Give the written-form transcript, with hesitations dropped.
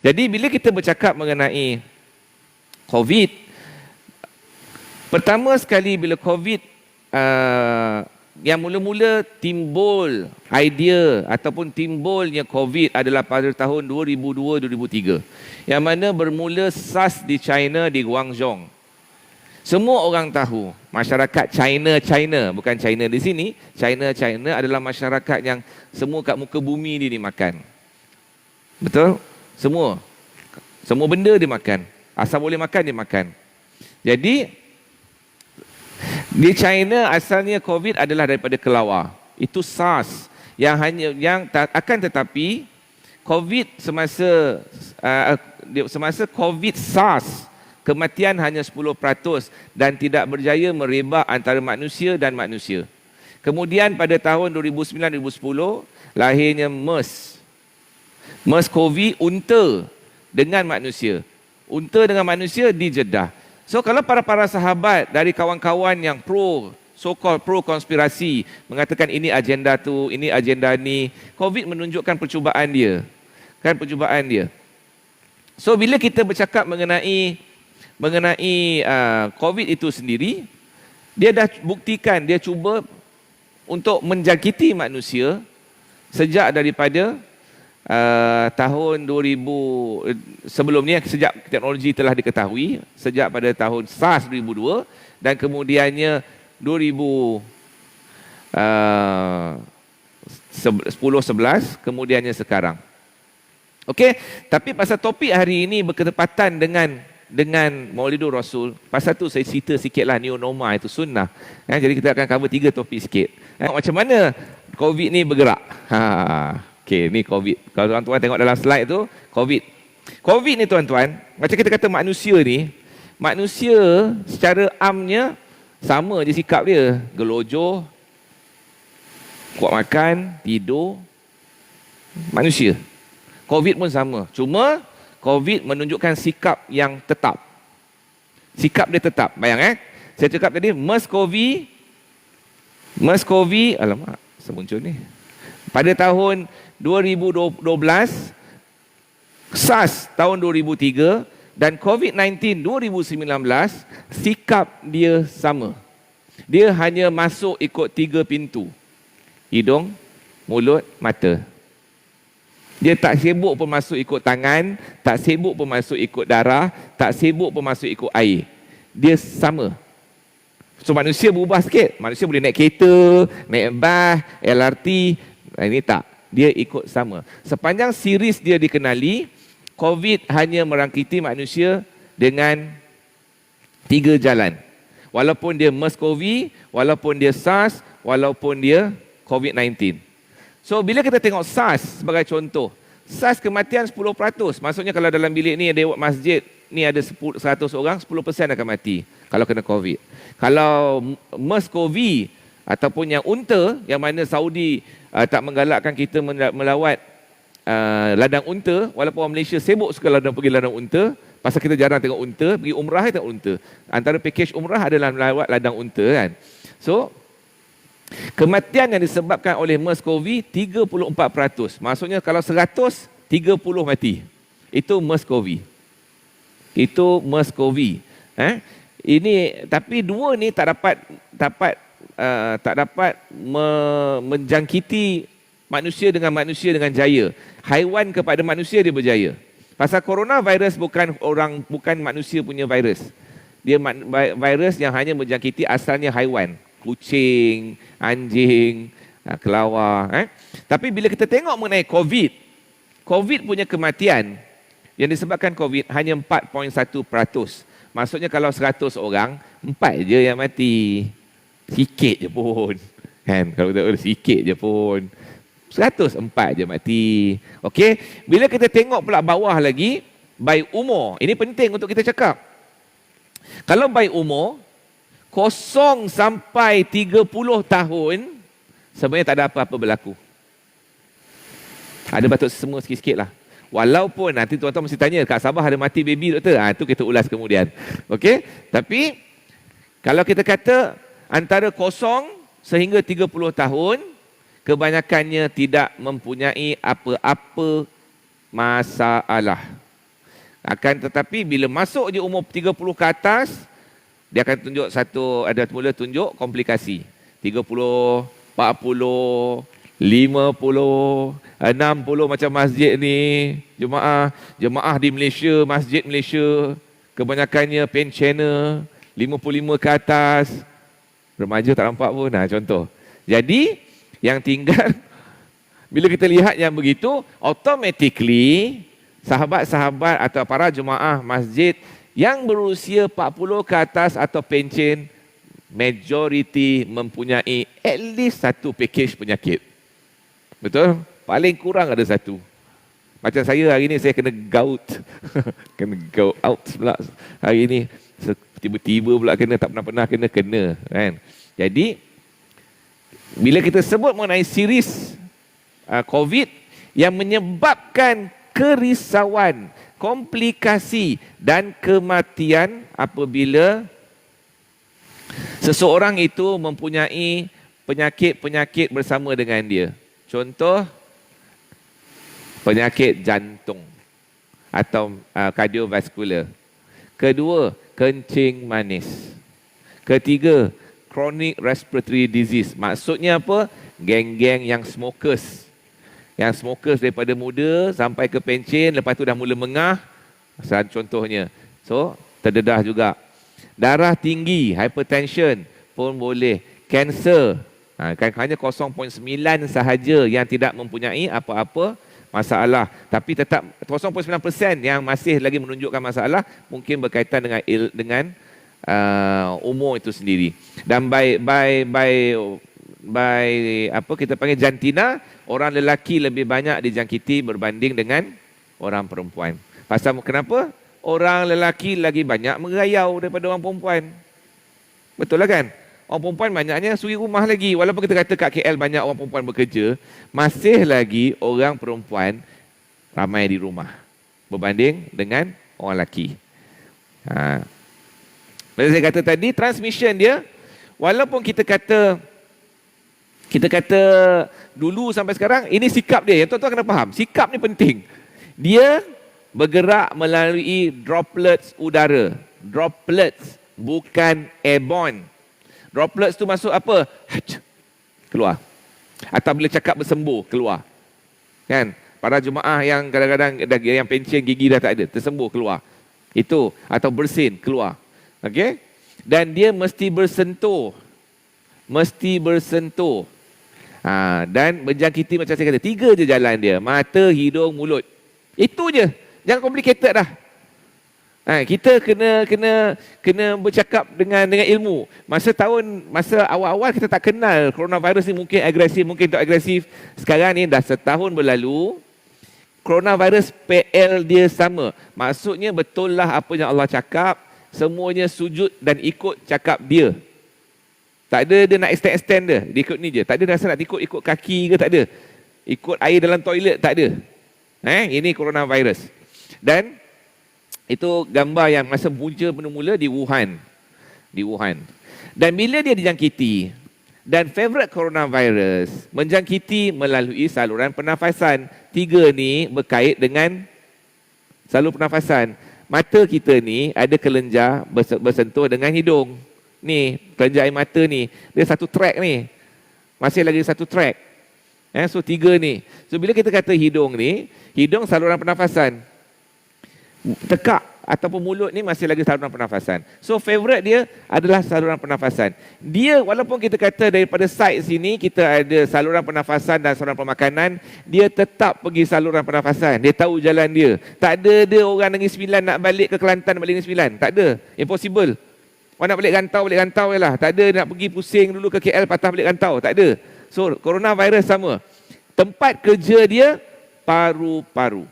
Jadi bila kita bercakap mengenai COVID, pertama sekali bila COVID yang mula-mula timbul idea ataupun timbulnya COVID adalah pada tahun 2002-2003. Yang mana bermula SARS di China, di Guangzhou. Semua orang tahu, masyarakat China, bukan China di sini, China adalah masyarakat yang semua kat muka bumi ni dimakan. Betul? Semua benda dimakan. Asal boleh makan, dimakan. Jadi, di China asalnya COVID adalah daripada kelawar. Itu SARS. Akan tetapi, COVID semasa COVID SARS, kematian hanya 10% dan tidak berjaya merebak antara manusia dan manusia. Kemudian pada tahun 2009-2010, lahirnya MERS. MERS-CoV unta dengan manusia. Unta dengan manusia di Jeddah. So kalau para sahabat dari kawan-kawan yang so-called pro konspirasi mengatakan ini agenda tu, ini agenda ni, COVID menunjukkan percubaan dia. Percubaan dia. So bila kita bercakap mengenai COVID itu sendiri, dia dah buktikan, dia cuba untuk menjangkiti manusia sejak daripada tahun 2000, sebelum ni sejak teknologi telah diketahui, sejak pada tahun SARS 2002 dan kemudiannya 2010-11, kemudiannya sekarang. Okey, tapi pasal topik hari ini berketepatan dengan Maulidur Rasul. Pasal tu saya cerita sikitlah new normal itu sunnah. Jadi kita akan cover 3 topik sikit. Macam mana COVID ni bergerak? Okey, ni COVID. Kalau tuan-tuan tengok dalam slide tu, COVID. COVID ni tuan-tuan, macam kita kata manusia ni, manusia secara amnya sama je sikap dia. Gelojoh, kuat makan, tidur. Manusia. COVID pun sama. Cuma COVID menunjukkan sikap yang tetap. Sikap dia tetap. Bayang saya cakap tadi, MERS-CoV, alamak, semuncul ni. Pada tahun 2012, SARS tahun 2003 dan COVID-19 2019, sikap dia sama. Dia hanya masuk ikut 3 pintu. Hidung, mulut, mata. Dia tak sibuk pun masuk ikut tangan, tak sibuk pun masuk ikut darah, tak sibuk pun masuk ikut air. Dia sama. So manusia berubah sikit. Manusia boleh naik kereta, naik bas, LRT. Ini tak. Dia ikut sama. Sepanjang series dia dikenali, COVID hanya merangkiti manusia dengan 3 jalan. Walaupun dia MERS-CoV, walaupun dia SARS, walaupun dia COVID-19. So, bila kita tengok SARS sebagai contoh, SARS kematian 10%. Maksudnya kalau dalam bilik ni ada masjid, ni ada 100 orang, 10% akan mati kalau kena COVID. Kalau MERS-CoV ataupun yang unta, yang mana Saudi tak menggalakkan kita melawat ladang unta, walaupun orang Malaysia sibuk suka pergi ladang unta, pasal kita jarang tengok unta, pergi umrah tengok unta. Antara pakej umrah adalah melawat ladang unta kan. So, kematian yang disebabkan oleh MERS-CoV 34%. Maksudnya kalau 100, 30 mati. Itu MERS-CoV. Itu MERS-CoV. Ini tapi 2 ni tak dapat menjangkiti manusia dengan jaya. Haiwan kepada manusia dia berjaya. Pasal coronavirus bukan manusia punya virus. Dia virus yang hanya menjangkiti asalnya haiwan. Kucing, anjing, kelawar. Tapi bila kita tengok mengenai COVID punya kematian yang disebabkan COVID hanya 4.1%. Maksudnya kalau 100 orang, 4 je yang mati. Sikit je pun. Kalau kita sikit je pun. 104 je mati. Okey, bila kita tengok pula bawah lagi, by umur. Ini penting untuk kita cakap. Kalau by umur, 0 sampai 30 tahun, sebenarnya tak ada apa-apa berlaku. Ada batuk semua sikit-sikit lah. Walaupun nanti tuan-tuan mesti tanya, kat Sabah ada mati baby doktor? Itu kita ulas kemudian. Okey? Tapi, kalau kita kata antara 0 sehingga 30 tahun, kebanyakannya tidak mempunyai apa-apa masalah. Akan tetapi bila masuk je umur 30 ke atas, dia akan tunjuk mula tunjuk komplikasi. 30, 40, 50, 60 macam masjid ni, jemaah di Malaysia, masjid Malaysia, kebanyakannya pensioner, 55 ke atas, remaja tak nampak pun, contoh. Jadi, yang tinggal, bila kita lihat yang begitu, automatically, sahabat-sahabat atau para jemaah masjid yang berusia 40 ke atas atau pencen, majoriti mempunyai at least satu package penyakit. Betul? Paling kurang ada satu. Macam saya hari ni saya kena gout. Kena gout out pula hari ni. Tiba-tiba pula kena, tak pernah kena kan. Jadi bila kita sebut mengenai series COVID yang menyebabkan kerisauan, komplikasi dan kematian apabila seseorang itu mempunyai penyakit-penyakit bersama dengan dia. Contoh, penyakit jantung atau kardiovaskular. Kedua, kencing manis. Ketiga, chronic respiratory disease. Maksudnya apa? Geng-geng yang smokers. Yang smokers daripada muda sampai ke pencen, lepas tu dah mula mengah, contohnya. So, terdedah juga. Darah tinggi, hypertension pun boleh. Kanser, kan hanya 0.9 sahaja yang tidak mempunyai apa-apa masalah. Tapi tetap 0.9% yang masih lagi menunjukkan masalah, mungkin berkaitan dengan umur itu sendiri. Dan apa kita panggil jantina, orang lelaki lebih banyak dijangkiti berbanding dengan orang perempuan. Pasal kenapa? Orang lelaki lagi banyak merayau daripada orang perempuan. Betul lah kan? Orang perempuan banyaknya suri rumah lagi. Walaupun kita kata kat KL banyak orang perempuan bekerja, masih lagi orang perempuan ramai di rumah berbanding dengan orang lelaki. Macam saya kata tadi, transmission dia, walaupun kita kata dulu sampai sekarang, ini sikap dia. Yang tuan-tuan kena faham, sikap ni penting. Dia bergerak melalui droplets udara. Droplets, bukan airborne. Droplets tu masuk apa? Keluar. Atau bila cakap bersembuh, keluar. Kan? Para jemaah yang kadang-kadang yang pencen gigi dah tak ada, tersembuh, keluar. Itu. Atau bersin, keluar. Okey? Dan dia mesti bersentuh. Dan menjangkiti macam saya kata, 3 je jalan dia. Mata, hidung, mulut. Itu je. Jangan complicated dah. Kita kena bercakap dengan ilmu. Masa awal-awal kita tak kenal coronavirus ni, mungkin agresif, mungkin tak agresif. Sekarang ni dah setahun berlalu, coronavirus PL dia sama. Maksudnya betul lah apa yang Allah cakap, semuanya sujud dan ikut cakap dia. Tak ada dia nak extend dia. Dia ikut ni je. Tak ada rasa nak ikut kaki ke, tak ada. Ikut air dalam toilet, tak ada. Ini coronavirus. Dan itu gambar yang masa mula di Wuhan. Dan bila dia dijangkiti, dan favorite coronavirus menjangkiti melalui saluran pernafasan. 3 ni berkait dengan saluran pernafasan. Mata kita ni ada kelenjar bersentuh dengan hidung. Ni, kelenjar air mata ni, dia satu track ni. Masih lagi satu track. So 3 ni. So bila kita kata hidung ni, hidung saluran pernafasan. Tekak ataupun mulut ni masih lagi saluran pernafasan. So favorite dia adalah saluran pernafasan. Dia walaupun kita kata daripada side sini kita ada saluran pernafasan dan saluran pemakanan, dia tetap pergi saluran pernafasan. Dia tahu jalan dia. Tak ada dia orang Negeri Sembilan nak balik ke Kelantan balik Negeri Sembilan. Tak ada. Impossible. Orang nak balik rantau je lah. Tak ada nak pergi pusing dulu ke KL patah balik rantau. Tak ada. So coronavirus sama. Tempat kerja dia paru-paru.